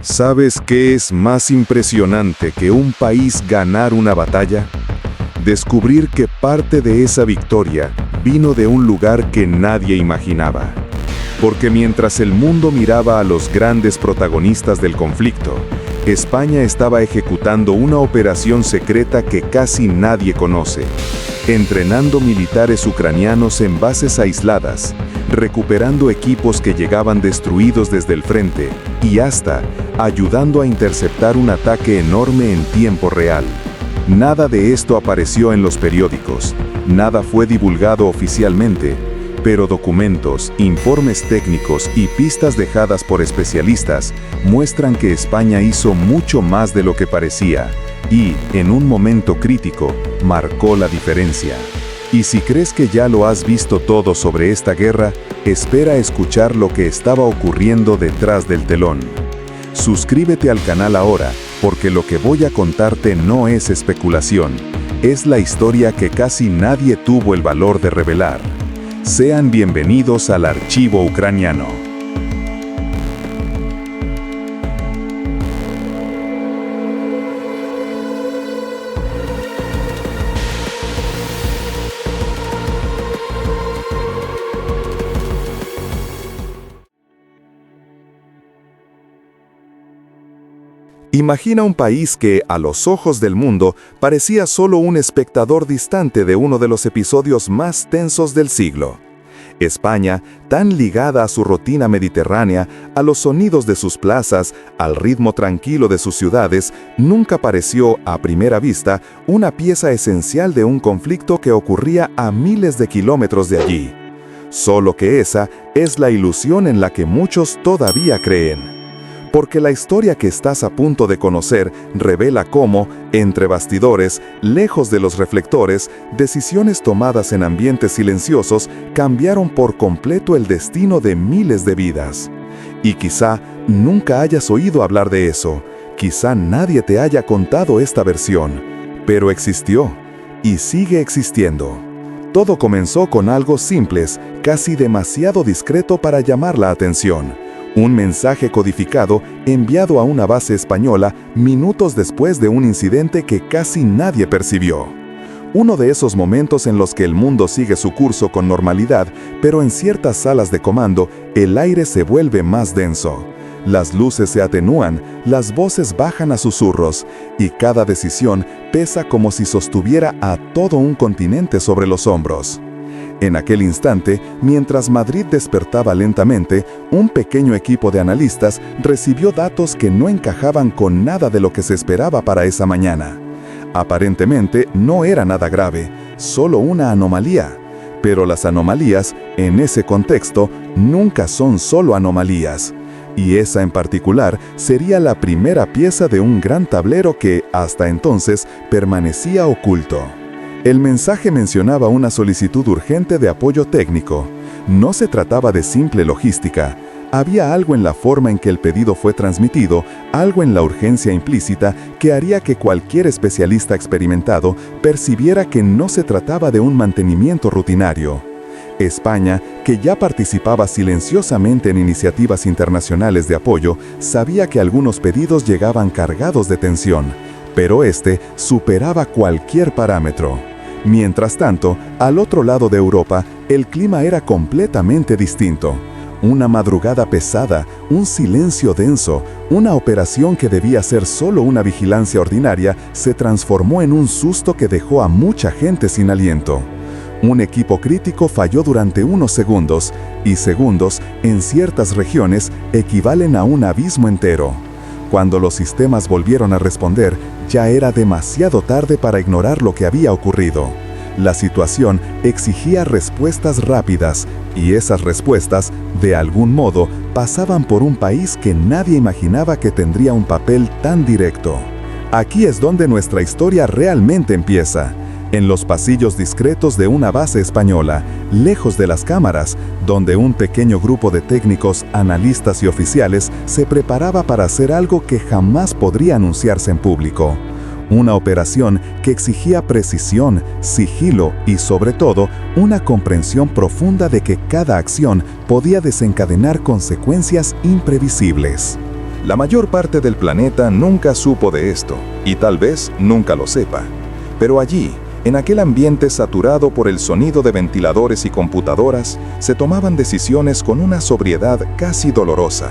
¿Sabes qué es más impresionante que un país ganar una batalla? Descubrir que parte de esa victoria vino de un lugar que nadie imaginaba. Porque mientras el mundo miraba a los grandes protagonistas del conflicto, España estaba ejecutando una operación secreta que casi nadie conoce, entrenando militares ucranianos en bases aisladas, recuperando equipos que llegaban destruidos desde el frente y hasta ayudando a interceptar un ataque enorme en tiempo real. Nada de esto apareció en los periódicos, nada fue divulgado oficialmente, pero documentos, informes técnicos y pistas dejadas por especialistas muestran que España hizo mucho más de lo que parecía y, en un momento crítico, marcó la diferencia. Y si crees que ya lo has visto todo sobre esta guerra, espera a escuchar lo que estaba ocurriendo detrás del telón. Suscríbete al canal ahora, porque lo que voy a contarte no es especulación, es la historia que casi nadie tuvo el valor de revelar. Sean bienvenidos al Archivo Ucraniano. Imagina un país que, a los ojos del mundo, parecía solo un espectador distante de uno de los episodios más tensos del siglo. España, tan ligada a su rutina mediterránea, a los sonidos de sus plazas, al ritmo tranquilo de sus ciudades, nunca pareció, a primera vista, una pieza esencial de un conflicto que ocurría a miles de kilómetros de allí. Solo que esa es la ilusión en la que muchos todavía creen. Porque la historia que estás a punto de conocer revela cómo, entre bastidores, lejos de los reflectores, decisiones tomadas en ambientes silenciosos cambiaron por completo el destino de miles de vidas. Y quizá nunca hayas oído hablar de eso, quizá nadie te haya contado esta versión, pero existió y sigue existiendo. Todo comenzó con algo simples, casi demasiado discreto para llamar la atención. Un mensaje codificado enviado a una base española minutos después de un incidente que casi nadie percibió. Uno de esos momentos en los que el mundo sigue su curso con normalidad, pero en ciertas salas de comando el aire se vuelve más denso. Las luces se atenúan, las voces bajan a susurros, y cada decisión pesa como si sostuviera a todo un continente sobre los hombros. En aquel instante, mientras Madrid despertaba lentamente, un pequeño equipo de analistas recibió datos que no encajaban con nada de lo que se esperaba para esa mañana. Aparentemente no era nada grave, solo una anomalía. Pero las anomalías, en ese contexto, nunca son solo anomalías. Y esa en particular sería la primera pieza de un gran tablero que, hasta entonces, permanecía oculto. El mensaje mencionaba una solicitud urgente de apoyo técnico. No se trataba de simple logística. Había algo en la forma en que el pedido fue transmitido, algo en la urgencia implícita que haría que cualquier especialista experimentado percibiera que no se trataba de un mantenimiento rutinario. España, que ya participaba silenciosamente en iniciativas internacionales de apoyo, sabía que algunos pedidos llegaban cargados de tensión, pero este superaba cualquier parámetro. Mientras tanto, al otro lado de Europa, el clima era completamente distinto. Una madrugada pesada, un silencio denso, una operación que debía ser solo una vigilancia ordinaria, se transformó en un susto que dejó a mucha gente sin aliento. Un equipo crítico falló durante unos segundos, y segundos, en ciertas regiones, equivalen a un abismo entero. Cuando los sistemas volvieron a responder, ya era demasiado tarde para ignorar lo que había ocurrido. La situación exigía respuestas rápidas, y esas respuestas, de algún modo, pasaban por un país que nadie imaginaba que tendría un papel tan directo. Aquí es donde nuestra historia realmente empieza. En los pasillos discretos de una base española, lejos de las cámaras, donde un pequeño grupo de técnicos, analistas y oficiales se preparaba para hacer algo que jamás podría anunciarse en público. Una operación que exigía precisión, sigilo y, sobre todo, una comprensión profunda de que cada acción podía desencadenar consecuencias imprevisibles. La mayor parte del planeta nunca supo de esto, y tal vez nunca lo sepa. Pero allí, en aquel ambiente saturado por el sonido de ventiladores y computadoras, se tomaban decisiones con una sobriedad casi dolorosa.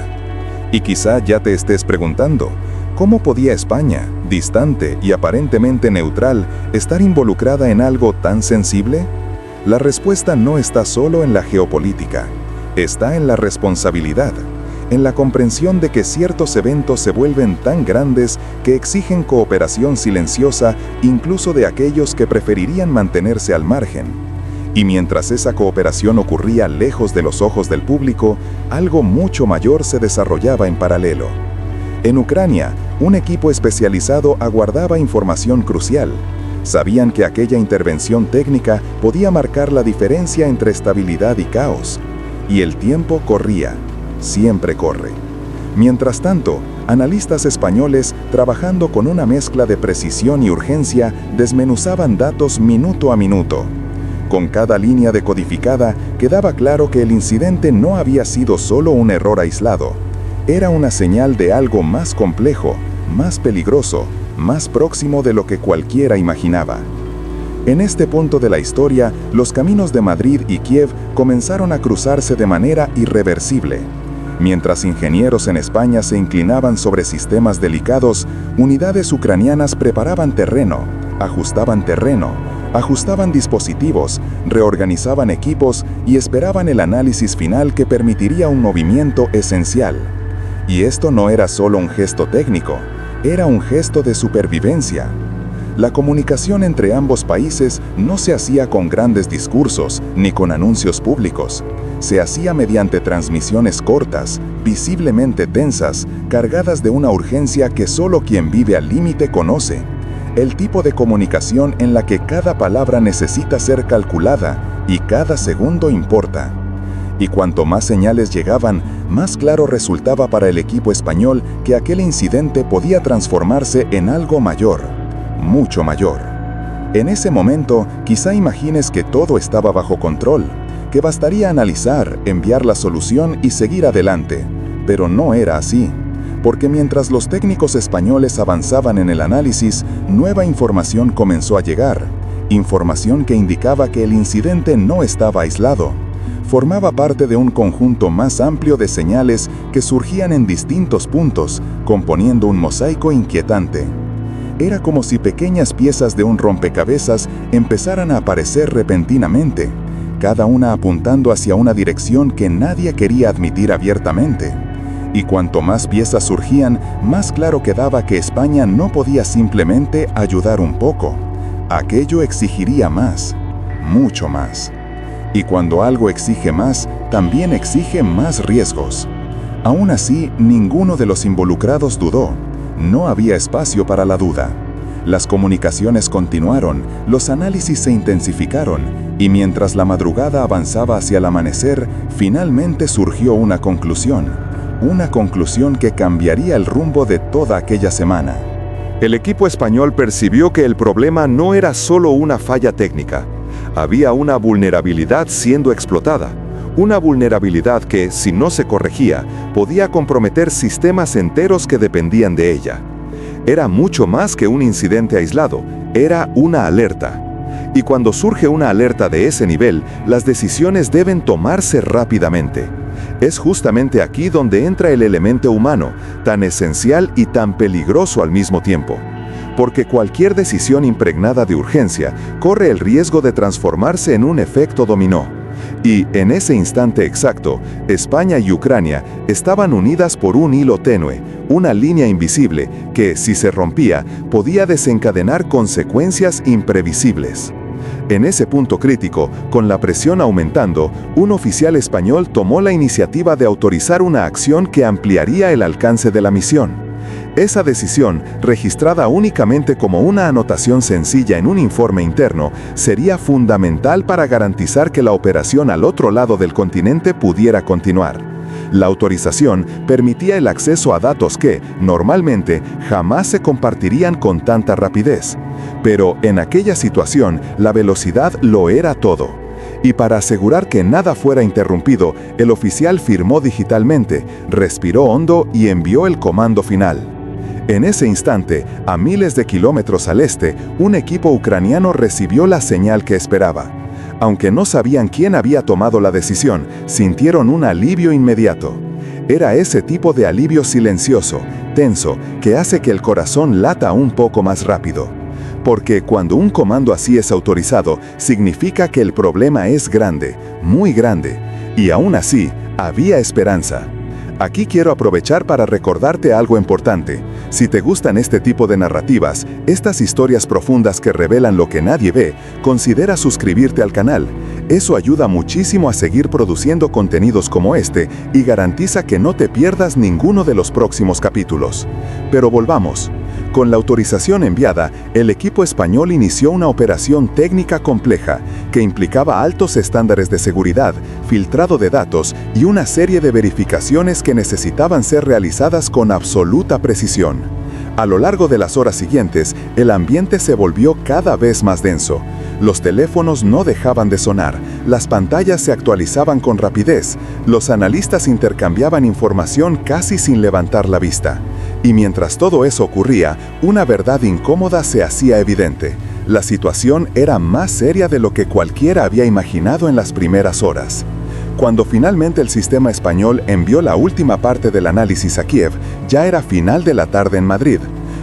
Y quizá ya te estés preguntando, ¿cómo podía España, distante y aparentemente neutral, estar involucrada en algo tan sensible? La respuesta no está solo en la geopolítica, está en la responsabilidad, en la comprensión de que ciertos eventos se vuelven tan grandes que exigen cooperación silenciosa incluso de aquellos que preferirían mantenerse al margen. Y mientras esa cooperación ocurría lejos de los ojos del público, algo mucho mayor se desarrollaba en paralelo. En Ucrania, un equipo especializado aguardaba información crucial. Sabían que aquella intervención técnica podía marcar la diferencia entre estabilidad y caos. Y el tiempo corría. Siempre corre. Mientras tanto, analistas españoles, trabajando con una mezcla de precisión y urgencia, desmenuzaban datos minuto a minuto. Con cada línea decodificada, quedaba claro que el incidente no había sido solo un error aislado. Era una señal de algo más complejo, más peligroso, más próximo de lo que cualquiera imaginaba. En este punto de la historia, los caminos de Madrid y Kiev comenzaron a cruzarse de manera irreversible. Mientras ingenieros en España se inclinaban sobre sistemas delicados, unidades ucranianas preparaban terreno, ajustaban dispositivos, reorganizaban equipos y esperaban el análisis final que permitiría un movimiento esencial. Y esto no era solo un gesto técnico, era un gesto de supervivencia. La comunicación entre ambos países no se hacía con grandes discursos ni con anuncios públicos. Se hacía mediante transmisiones cortas, visiblemente tensas, cargadas de una urgencia que solo quien vive al límite conoce. El tipo de comunicación en la que cada palabra necesita ser calculada y cada segundo importa. Y cuanto más señales llegaban, más claro resultaba para el equipo español que aquel incidente podía transformarse en algo mayor, mucho mayor. En ese momento, quizá imagines que todo estaba bajo control, que bastaría analizar, enviar la solución y seguir adelante. Pero no era así, porque mientras los técnicos españoles avanzaban en el análisis, nueva información comenzó a llegar, información que indicaba que el incidente no estaba aislado. Formaba parte de un conjunto más amplio de señales que surgían en distintos puntos, componiendo un mosaico inquietante. Era como si pequeñas piezas de un rompecabezas empezaran a aparecer repentinamente, cada una apuntando hacia una dirección que nadie quería admitir abiertamente. Y cuanto más piezas surgían, más claro quedaba que España no podía simplemente ayudar un poco. Aquello exigiría más, mucho más. Y cuando algo exige más, también exige más riesgos. Aún así, ninguno de los involucrados dudó. No había espacio para la duda. Las comunicaciones continuaron, los análisis se intensificaron, y mientras la madrugada avanzaba hacia el amanecer, finalmente surgió una conclusión que cambiaría el rumbo de toda aquella semana. El equipo español percibió que el problema no era solo una falla técnica. Había una vulnerabilidad siendo explotada, una vulnerabilidad que, si no se corregía, podía comprometer sistemas enteros que dependían de ella. Era mucho más que un incidente aislado, era una alerta. Y cuando surge una alerta de ese nivel, las decisiones deben tomarse rápidamente. Es justamente aquí donde entra el elemento humano, tan esencial y tan peligroso al mismo tiempo. Porque cualquier decisión impregnada de urgencia corre el riesgo de transformarse en un efecto dominó. Y, en ese instante exacto, España y Ucrania estaban unidas por un hilo tenue, una línea invisible que, si se rompía, podía desencadenar consecuencias imprevisibles. En ese punto crítico, con la presión aumentando, un oficial español tomó la iniciativa de autorizar una acción que ampliaría el alcance de la misión. Esa decisión, registrada únicamente como una anotación sencilla en un informe interno, sería fundamental para garantizar que la operación al otro lado del continente pudiera continuar. La autorización permitía el acceso a datos que, normalmente, jamás se compartirían con tanta rapidez. Pero en aquella situación, la velocidad lo era todo. Y para asegurar que nada fuera interrumpido, el oficial firmó digitalmente, respiró hondo y envió el comando final. En ese instante, a miles de kilómetros al este, un equipo ucraniano recibió la señal que esperaba. Aunque no sabían quién había tomado la decisión, sintieron un alivio inmediato. Era ese tipo de alivio silencioso, tenso, que hace que el corazón lata un poco más rápido. Porque cuando un comando así es autorizado, significa que el problema es grande, muy grande, y aún así, había esperanza. Aquí quiero aprovechar para recordarte algo importante. Si te gustan este tipo de narrativas, estas historias profundas que revelan lo que nadie ve, considera suscribirte al canal. Eso ayuda muchísimo a seguir produciendo contenidos como este y garantiza que no te pierdas ninguno de los próximos capítulos. Pero volvamos. Con la autorización enviada, el equipo español inició una operación técnica compleja que implicaba altos estándares de seguridad, filtrado de datos y una serie de verificaciones que necesitaban ser realizadas con absoluta precisión. A lo largo de las horas siguientes, el ambiente se volvió cada vez más denso. Los teléfonos no dejaban de sonar, las pantallas se actualizaban con rapidez, los analistas intercambiaban información casi sin levantar la vista. Y mientras todo eso ocurría, una verdad incómoda se hacía evidente. La situación era más seria de lo que cualquiera había imaginado en las primeras horas. Cuando finalmente el sistema español envió la última parte del análisis a Kiev, ya era final de la tarde en Madrid.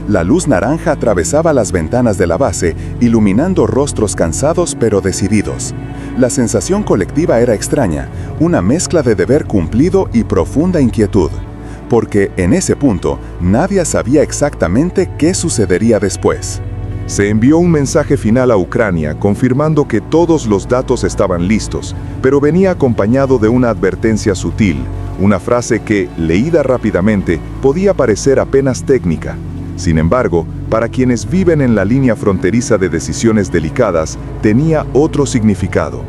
La luz naranja atravesaba las ventanas de la base, iluminando rostros cansados pero decididos. La sensación colectiva era extraña, una mezcla de deber cumplido y profunda inquietud. Porque en ese punto, nadie sabía exactamente qué sucedería después. Se envió un mensaje final a Ucrania confirmando que todos los datos estaban listos, pero venía acompañado de una advertencia sutil, una frase que, leída rápidamente, podía parecer apenas técnica. Sin embargo, para quienes viven en la línea fronteriza de decisiones delicadas, tenía otro significado.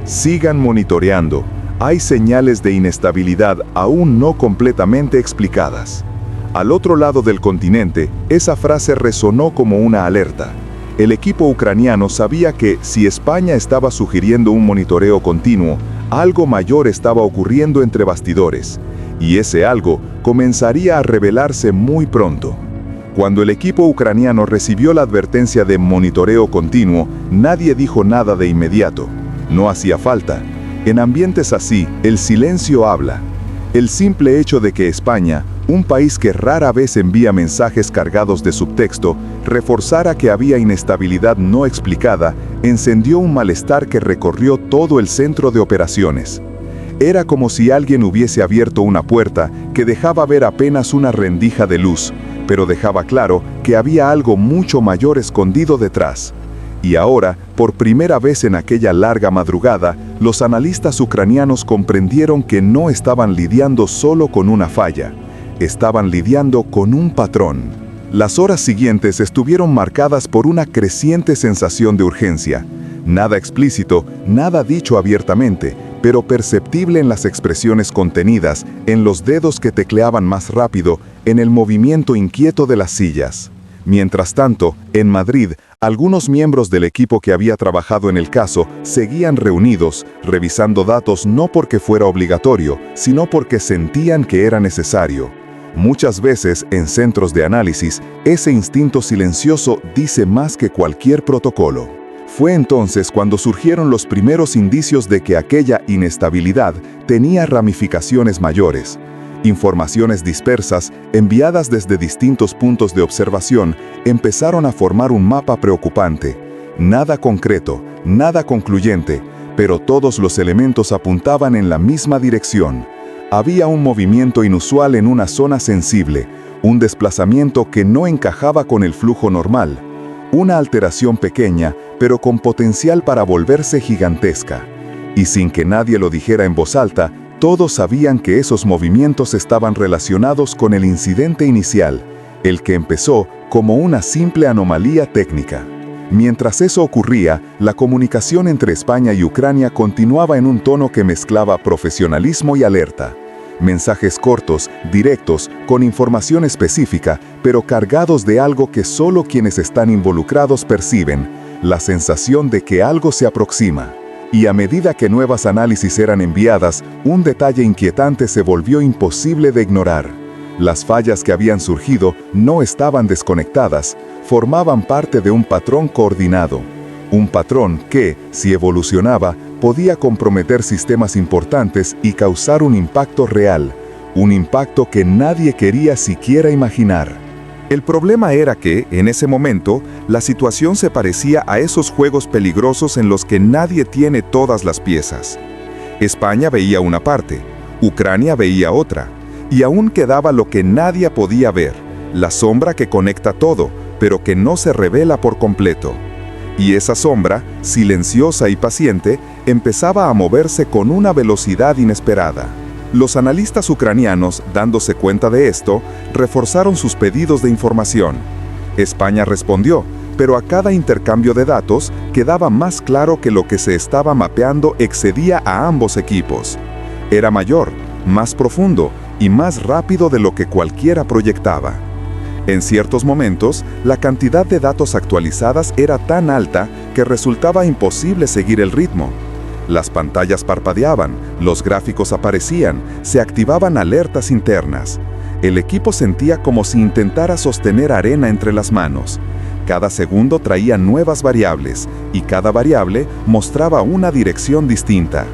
Sigan monitoreando. Hay señales de inestabilidad aún no completamente explicadas. Al otro lado del continente, esa frase resonó como una alerta. El equipo ucraniano sabía que, si España estaba sugiriendo un monitoreo continuo, algo mayor estaba ocurriendo entre bastidores, y ese algo comenzaría a revelarse muy pronto. Cuando el equipo ucraniano recibió la advertencia de monitoreo continuo, nadie dijo nada de inmediato. No hacía falta. En ambientes así, el silencio habla. El simple hecho de que España, un país que rara vez envía mensajes cargados de subtexto, reforzara que había inestabilidad no explicada, encendió un malestar que recorrió todo el centro de operaciones. Era como si alguien hubiese abierto una puerta que dejaba ver apenas una rendija de luz, pero dejaba claro que había algo mucho mayor escondido detrás. Y ahora, por primera vez en aquella larga madrugada, los analistas ucranianos comprendieron que no estaban lidiando solo con una falla. Estaban lidiando con un patrón. Las horas siguientes estuvieron marcadas por una creciente sensación de urgencia. Nada explícito, nada dicho abiertamente, pero perceptible en las expresiones contenidas, en los dedos que tecleaban más rápido, en el movimiento inquieto de las sillas. Mientras tanto, en Madrid, algunos miembros del equipo que había trabajado en el caso seguían reunidos, revisando datos no porque fuera obligatorio, sino porque sentían que era necesario. Muchas veces, en centros de análisis, ese instinto silencioso dice más que cualquier protocolo. Fue entonces cuando surgieron los primeros indicios de que aquella inestabilidad tenía ramificaciones mayores. Informaciones dispersas, enviadas desde distintos puntos de observación, empezaron a formar un mapa preocupante. Nada concreto, nada concluyente, pero todos los elementos apuntaban en la misma dirección. Había un movimiento inusual en una zona sensible, un desplazamiento que no encajaba con el flujo normal. Una alteración pequeña, pero con potencial para volverse gigantesca. Y sin que nadie lo dijera en voz alta, todos sabían que esos movimientos estaban relacionados con el incidente inicial, el que empezó como una simple anomalía técnica. Mientras eso ocurría, la comunicación entre España y Ucrania continuaba en un tono que mezclaba profesionalismo y alerta. Mensajes cortos, directos, con información específica, pero cargados de algo que solo quienes están involucrados perciben, la sensación de que algo se aproxima. Y a medida que nuevas análisis eran enviadas, un detalle inquietante se volvió imposible de ignorar. Las fallas que habían surgido no estaban desconectadas, formaban parte de un patrón coordinado. Un patrón que, si evolucionaba, podía comprometer sistemas importantes y causar un impacto real, un impacto que nadie quería siquiera imaginar. El problema era que, en ese momento, la situación se parecía a esos juegos peligrosos en los que nadie tiene todas las piezas. España veía una parte, Ucrania veía otra, y aún quedaba lo que nadie podía ver, la sombra que conecta todo, pero que no se revela por completo. Y esa sombra, silenciosa y paciente, empezaba a moverse con una velocidad inesperada. Los analistas ucranianos, dándose cuenta de esto, reforzaron sus pedidos de información. España respondió, pero a cada intercambio de datos quedaba más claro que lo que se estaba mapeando excedía a ambos equipos. Era mayor, más profundo y más rápido de lo que cualquiera proyectaba. En ciertos momentos, la cantidad de datos actualizadas era tan alta que resultaba imposible seguir el ritmo. Las pantallas parpadeaban, los gráficos aparecían, se activaban alertas internas. El equipo sentía como si intentara sostener arena entre las manos. Cada segundo traía nuevas variables, y cada variable mostraba una dirección distinta.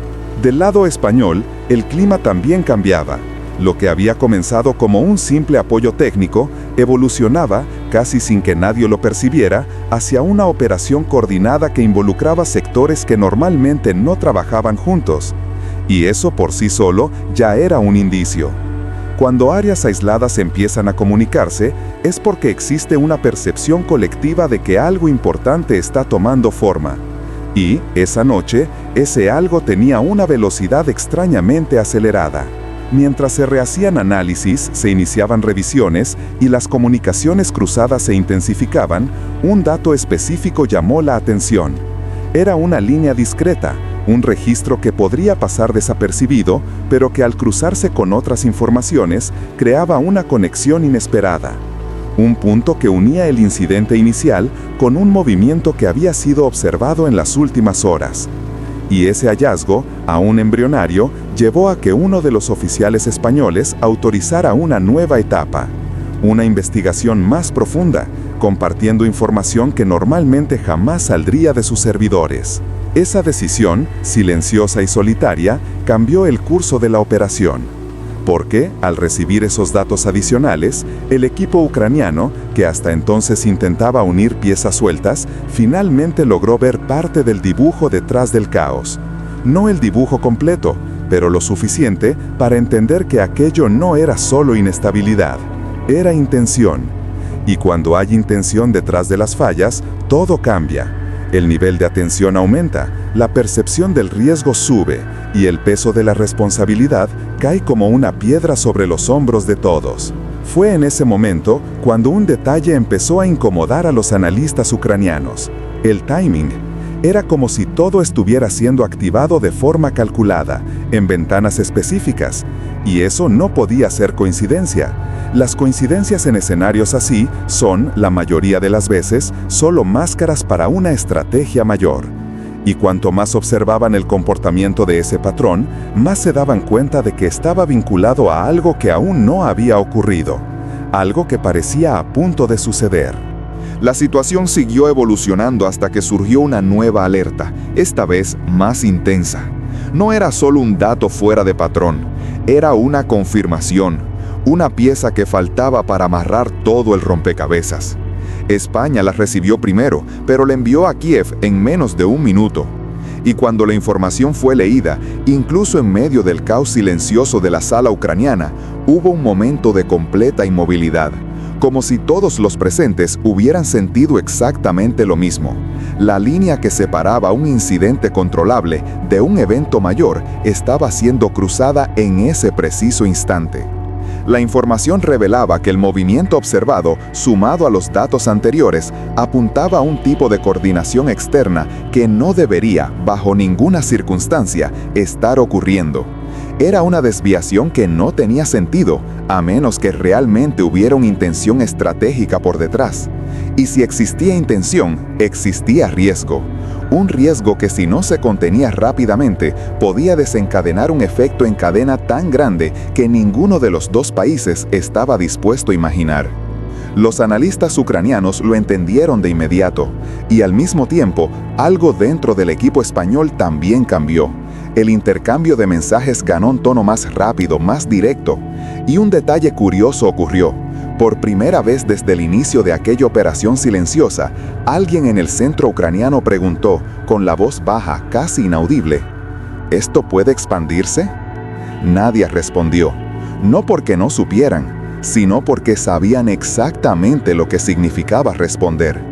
Del lado español, el clima también cambiaba. Lo que había comenzado como un simple apoyo técnico, evolucionaba, casi sin que nadie lo percibiera, hacia una operación coordinada que involucraba sectores que normalmente no trabajaban juntos. Y eso por sí solo ya era un indicio. Cuando áreas aisladas empiezan a comunicarse, es porque existe una percepción colectiva de que algo importante está tomando forma. Y, esa noche, ese algo tenía una velocidad extrañamente acelerada. Mientras se rehacían análisis, se iniciaban revisiones y las comunicaciones cruzadas se intensificaban, un dato específico llamó la atención. Era una línea discreta, un registro que podría pasar desapercibido, pero que al cruzarse con otras informaciones, creaba una conexión inesperada. Un punto que unía el incidente inicial con un movimiento que había sido observado en las últimas horas. Y ese hallazgo, aún embrionario, llevó a que uno de los oficiales españoles autorizara una nueva etapa, una investigación más profunda, compartiendo información que normalmente jamás saldría de sus servidores. Esa decisión, silenciosa y solitaria, cambió el curso de la operación. Porque, al recibir esos datos adicionales, el equipo ucraniano, que hasta entonces intentaba unir piezas sueltas, finalmente logró ver parte del dibujo detrás del caos. No el dibujo completo, pero lo suficiente para entender que aquello no era solo inestabilidad, era intención. Y cuando hay intención detrás de las fallas, todo cambia. El nivel de atención aumenta, la percepción del riesgo sube y el peso de la responsabilidad cae como una piedra sobre los hombros de todos. Fue en ese momento cuando un detalle empezó a incomodar a los analistas ucranianos. El timing. Era como si todo estuviera siendo activado de forma calculada, en ventanas específicas, y eso no podía ser coincidencia. Las coincidencias en escenarios así son, la mayoría de las veces, solo máscaras para una estrategia mayor. Y cuanto más observaban el comportamiento de ese patrón, más se daban cuenta de que estaba vinculado a algo que aún no había ocurrido, algo que parecía a punto de suceder. La situación siguió evolucionando hasta que surgió una nueva alerta, esta vez más intensa. No era solo un dato fuera de patrón, era una confirmación, una pieza que faltaba para amarrar todo el rompecabezas. España la recibió primero, pero la envió a Kiev en menos de un minuto. Y cuando la información fue leída, incluso en medio del caos silencioso de la sala ucraniana, hubo un momento de completa inmovilidad, como si todos los presentes hubieran sentido exactamente lo mismo. La línea que separaba un incidente controlable de un evento mayor estaba siendo cruzada en ese preciso instante. La información revelaba que el movimiento observado, sumado a los datos anteriores, apuntaba a un tipo de coordinación externa que no debería, bajo ninguna circunstancia, estar ocurriendo. Era una desviación que no tenía sentido, a menos que realmente hubiera una intención estratégica por detrás. Y si existía intención, existía riesgo. Un riesgo que si no se contenía rápidamente podía desencadenar un efecto en cadena tan grande que ninguno de los dos países estaba dispuesto a imaginar. Los analistas ucranianos lo entendieron de inmediato, y al mismo tiempo, algo dentro del equipo español también cambió. El intercambio de mensajes ganó un tono más rápido, más directo, y un detalle curioso ocurrió. Por primera vez desde el inicio de aquella operación silenciosa, alguien en el centro ucraniano preguntó, con la voz baja, casi inaudible, ¿esto puede expandirse? Nadie respondió, no porque no supieran, sino porque sabían exactamente lo que significaba responder.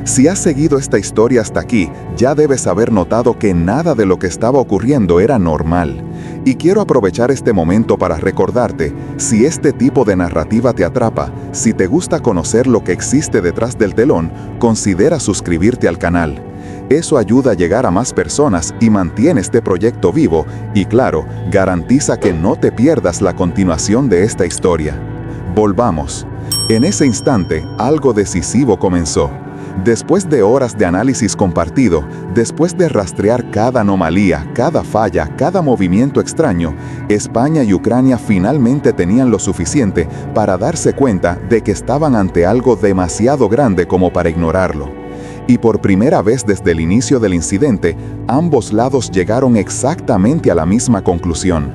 Si has seguido esta historia hasta aquí, ya debes haber notado que nada de lo que estaba ocurriendo era normal. Y quiero aprovechar este momento para recordarte, si este tipo de narrativa te atrapa, si te gusta conocer lo que existe detrás del telón, considera suscribirte al canal. Eso ayuda a llegar a más personas y mantiene este proyecto vivo y, claro, garantiza que no te pierdas la continuación de esta historia. Volvamos. En ese instante, algo decisivo comenzó. Después de horas de análisis compartido, después de rastrear cada anomalía, cada falla, cada movimiento extraño, España y Ucrania finalmente tenían lo suficiente para darse cuenta de que estaban ante algo demasiado grande como para ignorarlo. Y por primera vez desde el inicio del incidente, ambos lados llegaron exactamente a la misma conclusión.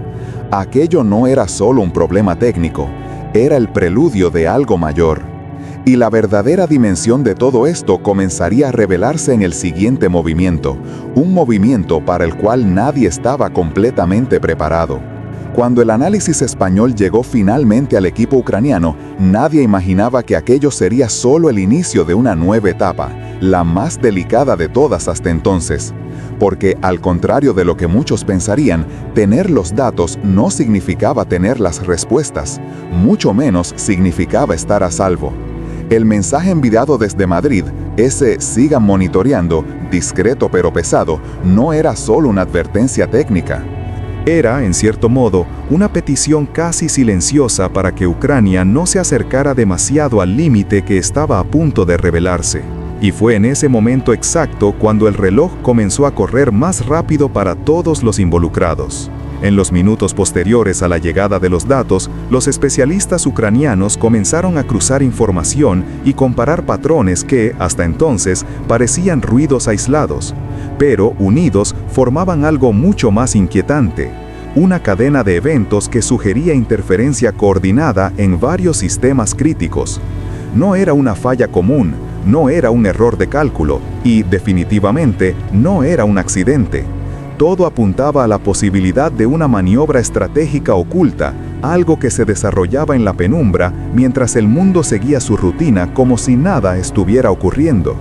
Aquello no era solo un problema técnico, era el preludio de algo mayor. Y la verdadera dimensión de todo esto comenzaría a revelarse en el siguiente movimiento, un movimiento para el cual nadie estaba completamente preparado. Cuando el análisis español llegó finalmente al equipo ucraniano, nadie imaginaba que aquello sería solo el inicio de una nueva etapa, la más delicada de todas hasta entonces. Porque, al contrario de lo que muchos pensarían, tener los datos no significaba tener las respuestas, mucho menos significaba estar a salvo. El mensaje enviado desde Madrid, ese sigan monitoreando, discreto pero pesado, no era solo una advertencia técnica. Era, en cierto modo, una petición casi silenciosa para que Ucrania no se acercara demasiado al límite que estaba a punto de revelarse. Y fue en ese momento exacto cuando el reloj comenzó a correr más rápido para todos los involucrados. En los minutos posteriores a la llegada de los datos, los especialistas ucranianos comenzaron a cruzar información y comparar patrones que, hasta entonces, parecían ruidos aislados, pero unidos formaban algo mucho más inquietante, una cadena de eventos que sugería interferencia coordinada en varios sistemas críticos. No era una falla común, no era un error de cálculo y, definitivamente, no era un accidente. Todo apuntaba a la posibilidad de una maniobra estratégica oculta, algo que se desarrollaba en la penumbra mientras el mundo seguía su rutina como si nada estuviera ocurriendo.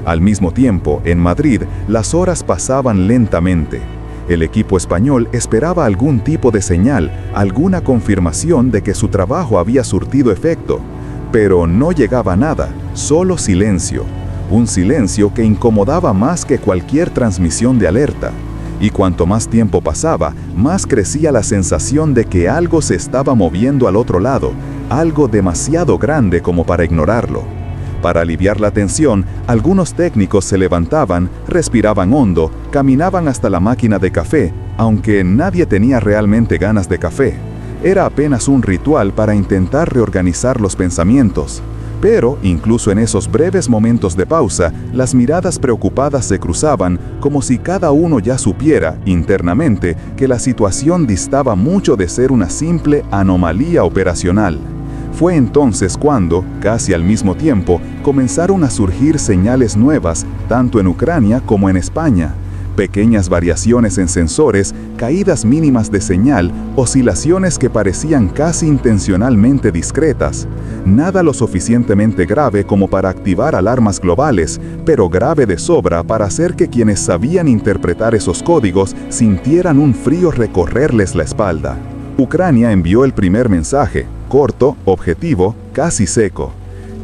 Al mismo tiempo, en Madrid, las horas pasaban lentamente. El equipo español esperaba algún tipo de señal, alguna confirmación de que su trabajo había surtido efecto. Pero no llegaba nada, solo silencio. Un silencio que incomodaba más que cualquier transmisión de alerta. Y cuanto más tiempo pasaba, más crecía la sensación de que algo se estaba moviendo al otro lado, algo demasiado grande como para ignorarlo. Para aliviar la tensión, algunos técnicos se levantaban, respiraban hondo, caminaban hasta la máquina de café, aunque nadie tenía realmente ganas de café. Era apenas un ritual para intentar reorganizar los pensamientos. Pero, incluso en esos breves momentos de pausa, las miradas preocupadas se cruzaban como si cada uno ya supiera, internamente, que la situación distaba mucho de ser una simple anomalía operacional. Fue entonces cuando, casi al mismo tiempo, comenzaron a surgir señales nuevas, tanto en Ucrania como en España. Pequeñas variaciones en sensores, caídas mínimas de señal, oscilaciones que parecían casi intencionalmente discretas. Nada lo suficientemente grave como para activar alarmas globales, pero grave de sobra para hacer que quienes sabían interpretar esos códigos sintieran un frío recorrerles la espalda. Ucrania envió el primer mensaje, corto, objetivo, casi seco.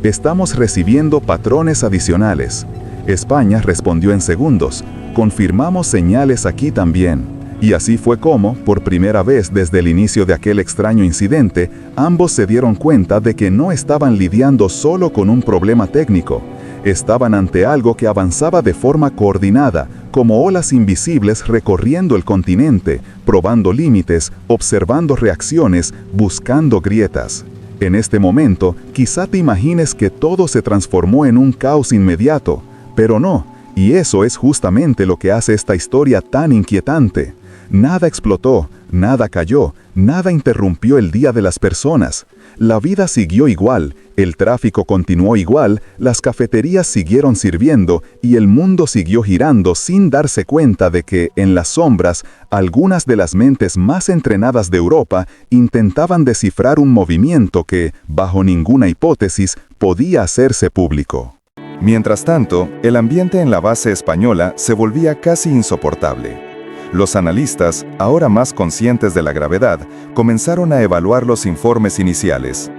Estamos recibiendo patrones adicionales. España respondió en segundos. Confirmamos señales aquí también. Y así fue como, por primera vez desde el inicio de aquel extraño incidente, ambos se dieron cuenta de que no estaban lidiando solo con un problema técnico. Estaban ante algo que avanzaba de forma coordinada, como olas invisibles recorriendo el continente, probando límites, observando reacciones, buscando grietas. En este momento, quizá te imagines que todo se transformó en un caos inmediato, pero no, y eso es justamente lo que hace esta historia tan inquietante. Nada explotó, nada cayó, nada interrumpió el día de las personas. La vida siguió igual, el tráfico continuó igual, las cafeterías siguieron sirviendo y el mundo siguió girando sin darse cuenta de que, en las sombras, algunas de las mentes más entrenadas de Europa intentaban descifrar un movimiento que, bajo ninguna hipótesis, podía hacerse público. Mientras tanto, el ambiente en la base española se volvía casi insoportable. Los analistas, ahora más conscientes de la gravedad, comenzaron a evaluar los informes iniciales.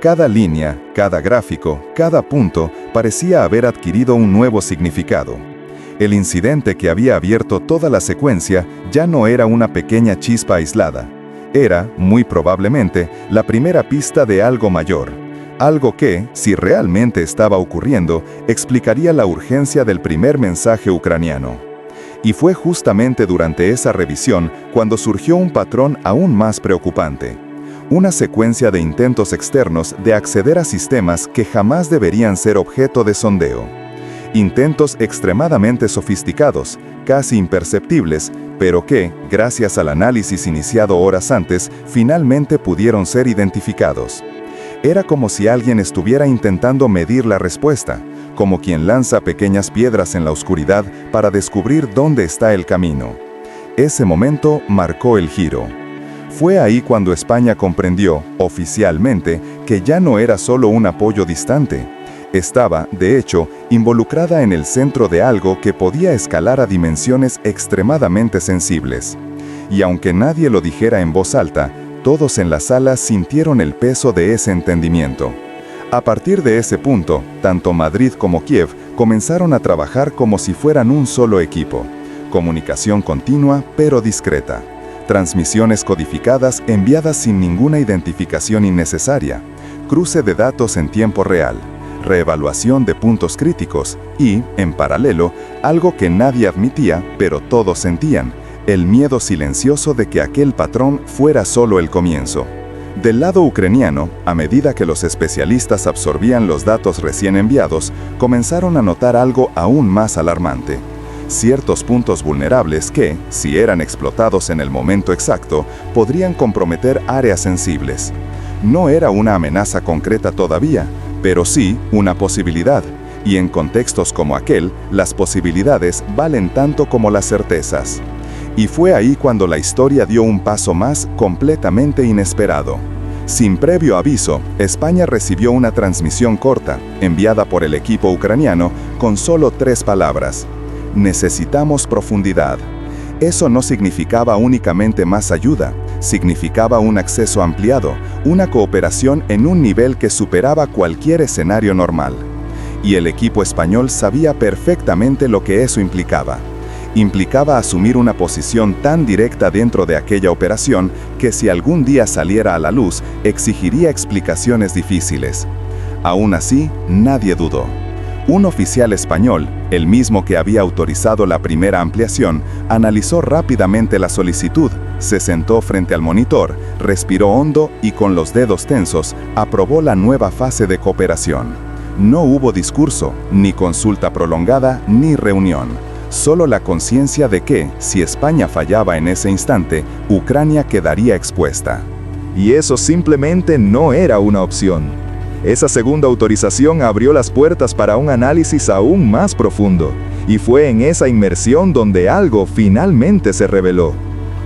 Cada línea, cada gráfico, cada punto parecía haber adquirido un nuevo significado. El incidente que había abierto toda la secuencia ya no era una pequeña chispa aislada. Era, muy probablemente, la primera pista de algo mayor. Algo que, si realmente estaba ocurriendo, explicaría la urgencia del primer mensaje ucraniano. Y fue justamente durante esa revisión cuando surgió un patrón aún más preocupante. Una secuencia de intentos externos de acceder a sistemas que jamás deberían ser objeto de sondeo. Intentos extremadamente sofisticados, casi imperceptibles, pero que, gracias al análisis iniciado horas antes, finalmente pudieron ser identificados. Era como si alguien estuviera intentando medir la respuesta, como quien lanza pequeñas piedras en la oscuridad para descubrir dónde está el camino. Ese momento marcó el giro. Fue ahí cuando España comprendió, oficialmente, que ya no era solo un apoyo distante. Estaba, de hecho, involucrada en el centro de algo que podía escalar a dimensiones extremadamente sensibles. Y aunque nadie lo dijera en voz alta, todos en la sala sintieron el peso de ese entendimiento. A partir de ese punto, tanto Madrid como Kiev comenzaron a trabajar como si fueran un solo equipo. Comunicación continua, pero discreta. Transmisiones codificadas enviadas sin ninguna identificación innecesaria. Cruce de datos en tiempo real. Reevaluación de puntos críticos y, en paralelo, algo que nadie admitía, pero todos sentían, el miedo silencioso de que aquel patrón fuera solo el comienzo. Del lado ucraniano, a medida que los especialistas absorbían los datos recién enviados, comenzaron a notar algo aún más alarmante. Ciertos puntos vulnerables que, si eran explotados en el momento exacto, podrían comprometer áreas sensibles. No era una amenaza concreta todavía, pero sí una posibilidad, y en contextos como aquel, las posibilidades valen tanto como las certezas. Y fue ahí cuando la historia dio un paso más completamente inesperado. Sin previo aviso, España recibió una transmisión corta, enviada por el equipo ucraniano, con solo 3 palabras. Necesitamos profundidad. Eso no significaba únicamente más ayuda, significaba un acceso ampliado, una cooperación en un nivel que superaba cualquier escenario normal. Y el equipo español sabía perfectamente lo que eso implicaba. Implicaba asumir una posición tan directa dentro de aquella operación que si algún día saliera a la luz, exigiría explicaciones difíciles. Aún así, nadie dudó. Un oficial español, el mismo que había autorizado la primera ampliación, analizó rápidamente la solicitud, se sentó frente al monitor, respiró hondo y con los dedos tensos, aprobó la nueva fase de cooperación. No hubo discurso, ni consulta prolongada, ni reunión. Solo la conciencia de que, si España fallaba en ese instante, Ucrania quedaría expuesta. Y eso simplemente no era una opción. Esa segunda autorización abrió las puertas para un análisis aún más profundo, y fue en esa inmersión donde algo finalmente se reveló.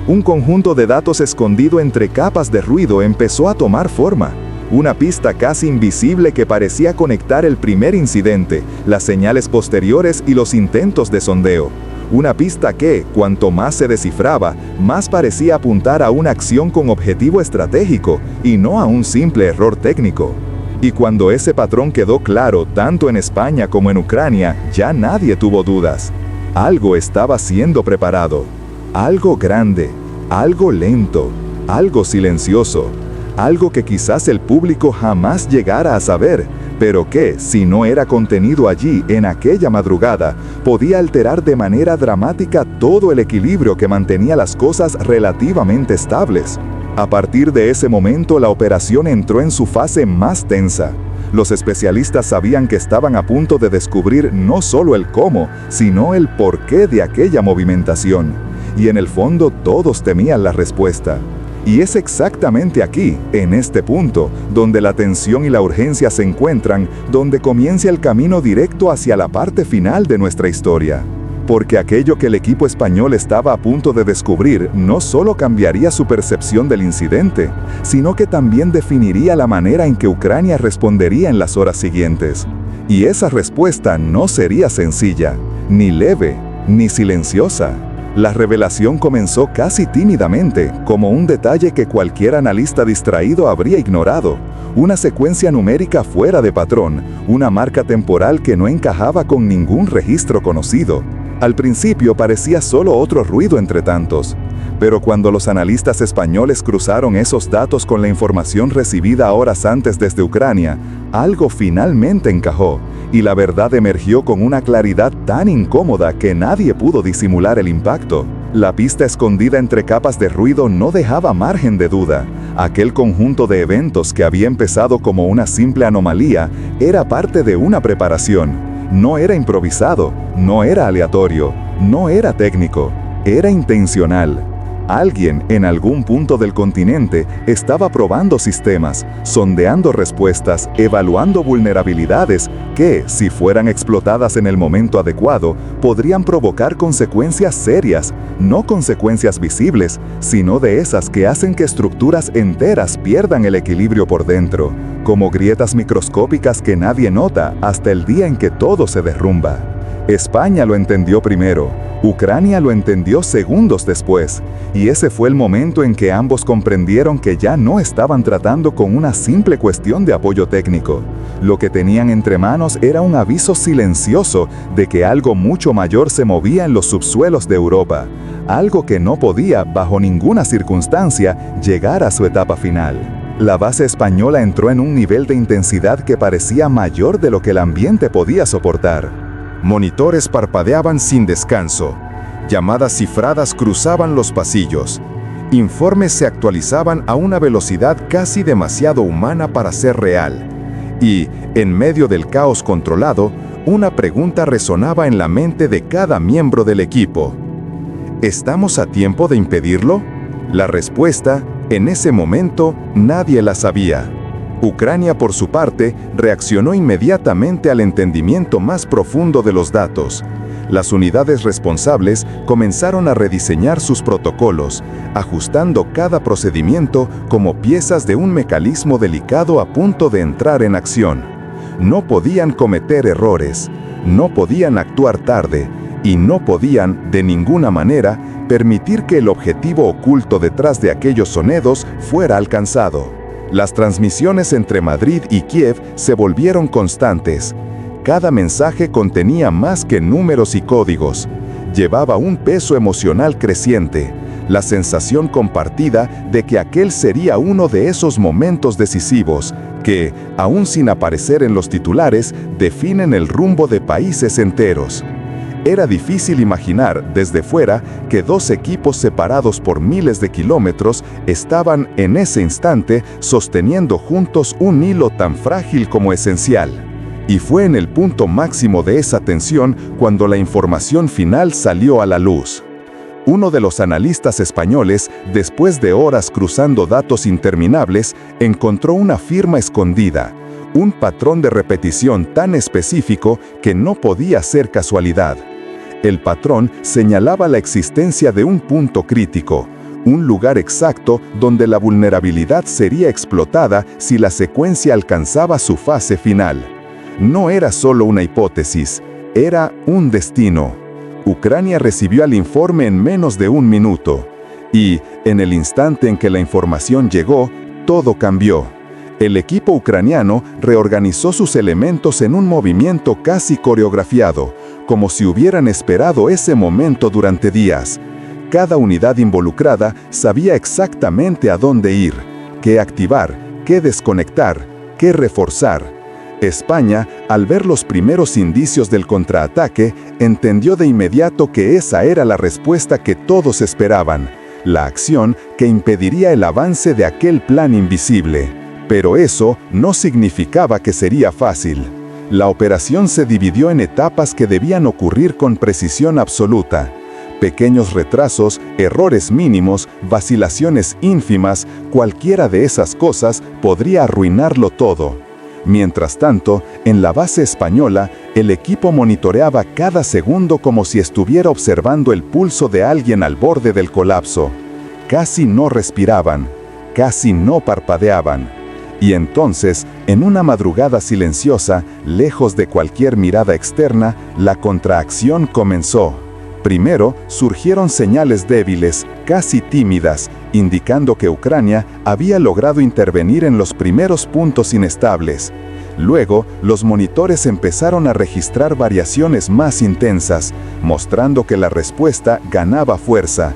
Un conjunto de datos escondido entre capas de ruido empezó a tomar forma. Una pista casi invisible que parecía conectar el primer incidente, las señales posteriores y los intentos de sondeo. Una pista que, cuanto más se descifraba, más parecía apuntar a una acción con objetivo estratégico y no a un simple error técnico. Y cuando ese patrón quedó claro tanto en España como en Ucrania, ya nadie tuvo dudas. Algo estaba siendo preparado. Algo grande, algo lento, algo silencioso. Algo que quizás el público jamás llegara a saber, pero que, si no era contenido allí en aquella madrugada, podía alterar de manera dramática todo el equilibrio que mantenía las cosas relativamente estables. A partir de ese momento, la operación entró en su fase más tensa. Los especialistas sabían que estaban a punto de descubrir no solo el cómo, sino el porqué de aquella movimentación. Y en el fondo todos temían la respuesta. Y es exactamente aquí, en este punto, donde la tensión y la urgencia se encuentran, donde comienza el camino directo hacia la parte final de nuestra historia. Porque aquello que el equipo español estaba a punto de descubrir no solo cambiaría su percepción del incidente, sino que también definiría la manera en que Ucrania respondería en las horas siguientes. Y esa respuesta no sería sencilla, ni leve, ni silenciosa. La revelación comenzó casi tímidamente, como un detalle que cualquier analista distraído habría ignorado. Una secuencia numérica fuera de patrón, una marca temporal que no encajaba con ningún registro conocido. Al principio parecía solo otro ruido entre tantos, pero cuando los analistas españoles cruzaron esos datos con la información recibida horas antes desde Ucrania, algo finalmente encajó, y la verdad emergió con una claridad tan incómoda que nadie pudo disimular el impacto. La pista escondida entre capas de ruido no dejaba margen de duda. Aquel conjunto de eventos que había empezado como una simple anomalía era parte de una preparación. No era improvisado, no era aleatorio, no era técnico, era intencional. Alguien en algún punto del continente estaba probando sistemas, sondeando respuestas, evaluando vulnerabilidades que, si fueran explotadas en el momento adecuado, podrían provocar consecuencias serias, no consecuencias visibles, sino de esas que hacen que estructuras enteras pierdan el equilibrio por dentro, como grietas microscópicas que nadie nota hasta el día en que todo se derrumba. España lo entendió primero, Ucrania lo entendió segundos después, y ese fue el momento en que ambos comprendieron que ya no estaban tratando con una simple cuestión de apoyo técnico. Lo que tenían entre manos era un aviso silencioso de que algo mucho mayor se movía en los subsuelos de Europa, algo que no podía, bajo ninguna circunstancia, llegar a su etapa final. La base española entró en un nivel de intensidad que parecía mayor de lo que el ambiente podía soportar. Monitores parpadeaban sin descanso. Llamadas cifradas cruzaban los pasillos. Informes se actualizaban a una velocidad casi demasiado humana para ser real. Y, en medio del caos controlado, una pregunta resonaba en la mente de cada miembro del equipo. ¿Estamos a tiempo de impedirlo? La respuesta, en ese momento, nadie la sabía. Ucrania, por su parte, reaccionó inmediatamente al entendimiento más profundo de los datos. Las unidades responsables comenzaron a rediseñar sus protocolos, ajustando cada procedimiento como piezas de un mecanismo delicado a punto de entrar en acción. No podían cometer errores, no podían actuar tarde, y no podían, de ninguna manera, permitir que el objetivo oculto detrás de aquellos sonidos fuera alcanzado. Las transmisiones entre Madrid y Kiev se volvieron constantes. Cada mensaje contenía más que números y códigos. Llevaba un peso emocional creciente, la sensación compartida de que aquel sería uno de esos momentos decisivos que, aún sin aparecer en los titulares, definen el rumbo de países enteros. Era difícil imaginar, desde fuera, que dos equipos separados por miles de kilómetros estaban, en ese instante, sosteniendo juntos un hilo tan frágil como esencial. Y fue en el punto máximo de esa tensión cuando la información final salió a la luz. Uno de los analistas españoles, después de horas cruzando datos interminables, encontró una firma escondida, un patrón de repetición tan específico que no podía ser casualidad. El patrón señalaba la existencia de un punto crítico, un lugar exacto donde la vulnerabilidad sería explotada si la secuencia alcanzaba su fase final. No era solo una hipótesis, era un destino. Ucrania recibió el informe en menos de un minuto, y, en el instante en que la información llegó, todo cambió. El equipo ucraniano reorganizó sus elementos en un movimiento casi coreografiado, como si hubieran esperado ese momento durante días. Cada unidad involucrada sabía exactamente a dónde ir, qué activar, qué desconectar, qué reforzar. España, al ver los primeros indicios del contraataque, entendió de inmediato que esa era la respuesta que todos esperaban, la acción que impediría el avance de aquel plan invisible. Pero eso no significaba que sería fácil. La operación se dividió en etapas que debían ocurrir con precisión absoluta. Pequeños retrasos, errores mínimos, vacilaciones ínfimas, cualquiera de esas cosas podría arruinarlo todo. Mientras tanto, en la base española, el equipo monitoreaba cada segundo como si estuviera observando el pulso de alguien al borde del colapso. Casi no respiraban, casi no parpadeaban. Y entonces, en una madrugada silenciosa, lejos de cualquier mirada externa, la contraacción comenzó. Primero, surgieron señales débiles, casi tímidas, indicando que Ucrania había logrado intervenir en los primeros puntos inestables. Luego, los monitores empezaron a registrar variaciones más intensas, mostrando que la respuesta ganaba fuerza.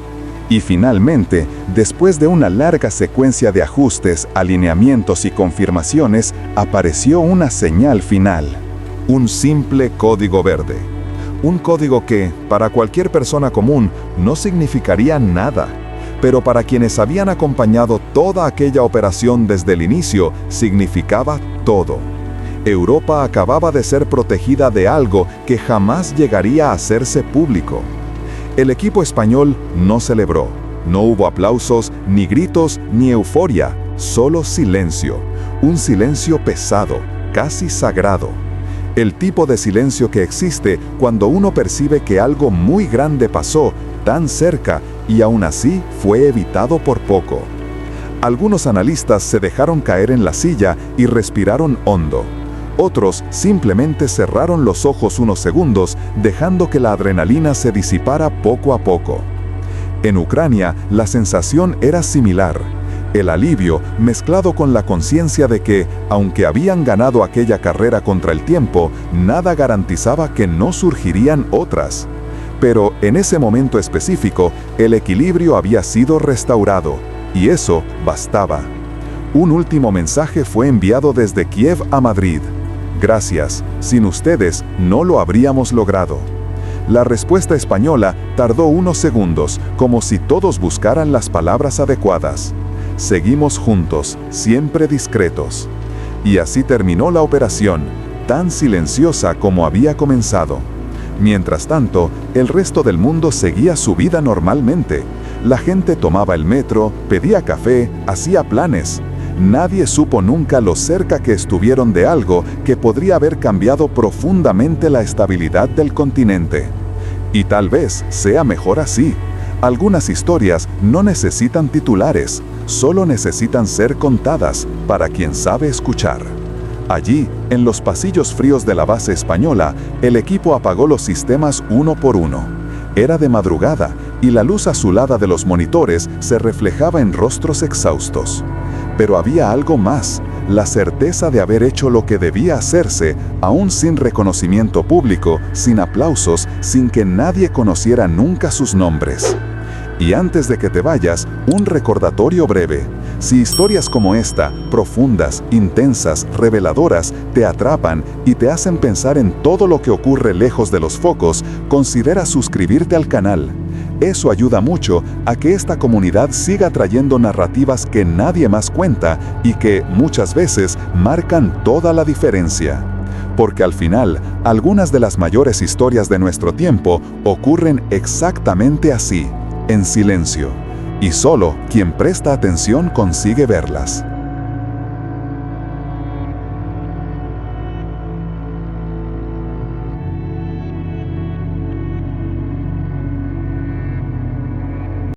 Y finalmente, después de una larga secuencia de ajustes, alineamientos y confirmaciones, apareció una señal final. Un simple código verde. Un código que, para cualquier persona común, no significaría nada. Pero para quienes habían acompañado toda aquella operación desde el inicio, significaba todo. Europa acababa de ser protegida de algo que jamás llegaría a hacerse público. El equipo español no celebró. No hubo aplausos, ni gritos, ni euforia, solo silencio. Un silencio pesado, casi sagrado. El tipo de silencio que existe cuando uno percibe que algo muy grande pasó tan cerca y aún así fue evitado por poco. Algunos analistas se dejaron caer en la silla y respiraron hondo. Otros simplemente cerraron los ojos unos segundos, dejando que la adrenalina se disipara poco a poco. En Ucrania, la sensación era similar. El alivio, mezclado con la conciencia de que, aunque habían ganado aquella carrera contra el tiempo, nada garantizaba que no surgirían otras. Pero en ese momento específico, el equilibrio había sido restaurado, y eso bastaba. Un último mensaje fue enviado desde Kiev a Madrid. Gracias, sin ustedes no lo habríamos logrado. La respuesta española tardó unos segundos, como si todos buscaran las palabras adecuadas. Seguimos juntos, siempre discretos. Y así terminó la operación, tan silenciosa como había comenzado. Mientras tanto, el resto del mundo seguía su vida normalmente. La gente tomaba el metro, pedía café, hacía planes. Nadie supo nunca lo cerca que estuvieron de algo que podría haber cambiado profundamente la estabilidad del continente. Y tal vez sea mejor así. Algunas historias no necesitan titulares, solo necesitan ser contadas para quien sabe escuchar. Allí, en los pasillos fríos de la base española, el equipo apagó los sistemas uno por uno. Era de madrugada y la luz azulada de los monitores se reflejaba en rostros exhaustos. Pero había algo más, la certeza de haber hecho lo que debía hacerse, aún sin reconocimiento público, sin aplausos, sin que nadie conociera nunca sus nombres. Y antes de que te vayas, un recordatorio breve. Si historias como esta, profundas, intensas, reveladoras, te atrapan y te hacen pensar en todo lo que ocurre lejos de los focos, considera suscribirte al canal. Eso ayuda mucho a que esta comunidad siga trayendo narrativas que nadie más cuenta y que, muchas veces, marcan toda la diferencia. Porque al final, algunas de las mayores historias de nuestro tiempo ocurren exactamente así, en silencio. Y solo quien presta atención consigue verlas.